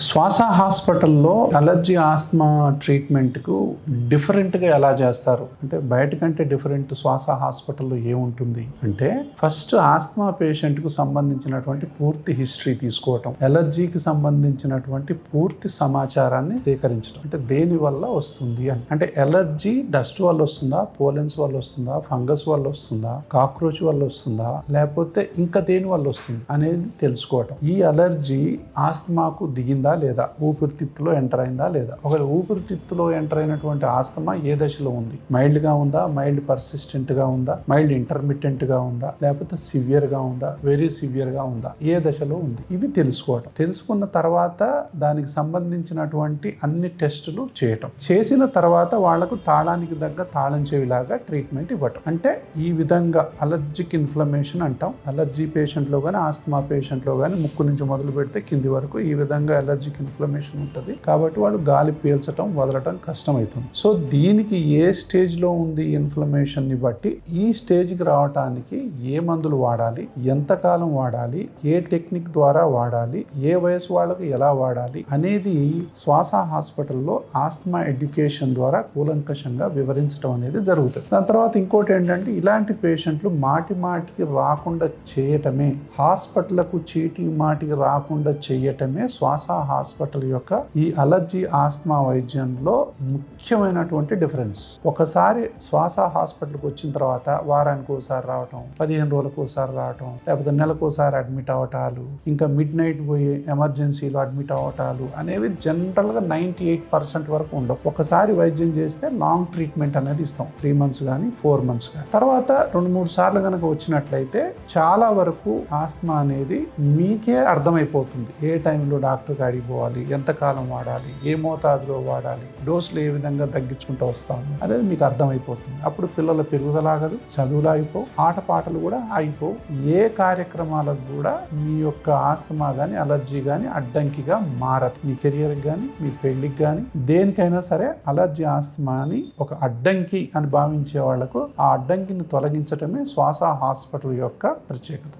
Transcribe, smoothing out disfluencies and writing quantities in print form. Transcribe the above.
శ్వాస హాస్పిటల్లో అలర్జీ ఆస్మా ట్రీట్మెంట్కు డిఫరెంట్గా ఎలా చేస్తారు అంటే బయట కంటే డిఫరెంట్ శ్వాస హాస్పిటల్లో ఏముంటుంది అంటే ఫస్ట్ ఆస్మా పేషెంట్కు సంబంధించినటువంటి పూర్తి హిస్టరీ తీసుకోవటం, ఎలర్జీకి సంబంధించినటువంటి పూర్తి సమాచారాన్ని సేకరించడం. అంటే దేని వల్ల వస్తుంది అని, అంటే ఎలర్జీ డస్ట్ వల్ల వస్తుందా, పోలెన్స్ వల్ల వస్తుందా, ఫంగస్ వల్ల వస్తుందా, కాక్రోచ్ వల్ల వస్తుందా, లేకపోతే ఇంకా దేని వల్ల వస్తుంది అనేది తెలుసుకోవటం. ఈ అలర్జీ ఆస్మాకు దిగిందా లేదా, ఊపిరితిత్తులో ఎంటర్ అయిందా లేదా, ఒకవేళ ఊపిరితిత్తులో ఎంటర్ అయినటువంటి ఆస్తమా ఏ దశలో ఉంది, మైల్డ్ గా ఉందా, మైల్డ్ పర్సిస్టెంట్ గా ఉందా, మైల్డ్ ఇంటర్మిటెంట్ గా ఉందా, లేకపోతే సివియర్ గా ఉందా, వెరీ సివియర్ గా ఉందా, ఏ దశలో ఉంది, ఇవి తెలుసుకోవటం. తెలుసుకున్న తర్వాత దానికి సంబంధించినటువంటి అన్ని టెస్టులు చేయటం. చేసిన తర్వాత వాళ్లకు తాళానికి దగ్గర తాళం చెవిలాగా ట్రీట్మెంట్ ఇవ్వటం. అంటే ఈ విధంగా అలర్జిక్ ఇన్ఫ్లమేషన్ అంటాం. అలర్జీ పేషెంట్ లో కానీ ఆస్తమా పేషెంట్ లో కానీ ముక్కు నుంచి మొదలు పెడితే కింది వరకు ఈ విధంగా అలర్జిక్ ఇన్ఫ్లమేషన్ ఉంటుంది. కాబట్టి వాళ్ళు గాలి పీల్చడం వదలటం కష్టమవుతుంది. సో దీనికి ఏ స్టేజ్ లో ఉంది ఇన్ఫ్లమేషన్ ని బట్టి ఈ స్టేజ్ కి రావడానికి ఏ మందులు వాడాలి, ఎంతకాలం వాడాలి, ఏ టెక్నిక్ ద్వారా వాడాలి, ఏ వయసు వాళ్ళకు ఎలా వాడాలి అనేది శ్వాస హాస్పిటల్లో ఆస్తమా ఎడ్యుకేషన్ ద్వారా కూలంకషంగా వివరించడం అనేది జరుగుతుంది. దాని తర్వాత ఇంకోటి ఏంటంటే ఇలాంటి పేషెంట్లు మాటికి రాకుండా చేయటమే, హాస్పిటల్కు చీటీ మాటికి రాకుండా చేయటమే శ్వాస హాస్పిటల్ యొక్క ఈ అలర్జీ ఆస్మా వైద్యంలో ముఖ్యమైనటువంటి డిఫరెన్స్. ఒకసారి శ్వాస హాస్పిటల్కి వచ్చిన తర్వాత వారానికి ఒకసారి రావటం, 15 రోజులకు ఒకసారి రావటం, లేకపోతే నెలకు ఒకసారి అడ్మిట్ అవటాలు, ఇంకా మిడ్ నైట్ పోయి ఎమర్జెన్సీలో అడ్మిట్ అవటాలు అనేవి జనరల్గా 98% వరకు ఉండవు. ఒకసారి వైద్యం చేస్తే లాంగ్ ట్రీట్మెంట్ అనేది ఇస్తాం, 3 months కానీ 4 months కానీ. తర్వాత 2-3 సార్లు కనుక వచ్చినట్లయితే చాలా వరకు ఆస్మా అనేది మీకే అర్థమైపోతుంది. ఏ టైంలో డాక్టర్ కాడికి పోవాలి, ఎంతకాలం వాడాలి, ఏ మోతాదులో వాడాలి, డోసులు ఏ విధంగా తగ్గించుకుంటూ వస్తాము అనేది మీకు అర్థమైపోతుంది. అప్పుడు పిల్లల పెరుగుదల ఆగదు, చదువులు ఆగిపోవు, ఆటపాటలు కూడా ఆగిపోవు. ఏ కార్యక్రమాలకు కూడా మీ యొక్క ఆస్తమా కానీ అలర్జీ కానీ అడ్డంకిగా మారదు. మీ కెరియర్కి కానీ మీ పెళ్లికి కానీ దేనికైనా సరే అలర్జీ ఆస్తమా అని ఒక అడ్డంకి అని భావించే వాళ్లకు ఆ అడ్డంకిని తొలగించడమే శ్వాస హాస్పిటల్ యొక్క ప్రత్యేకత.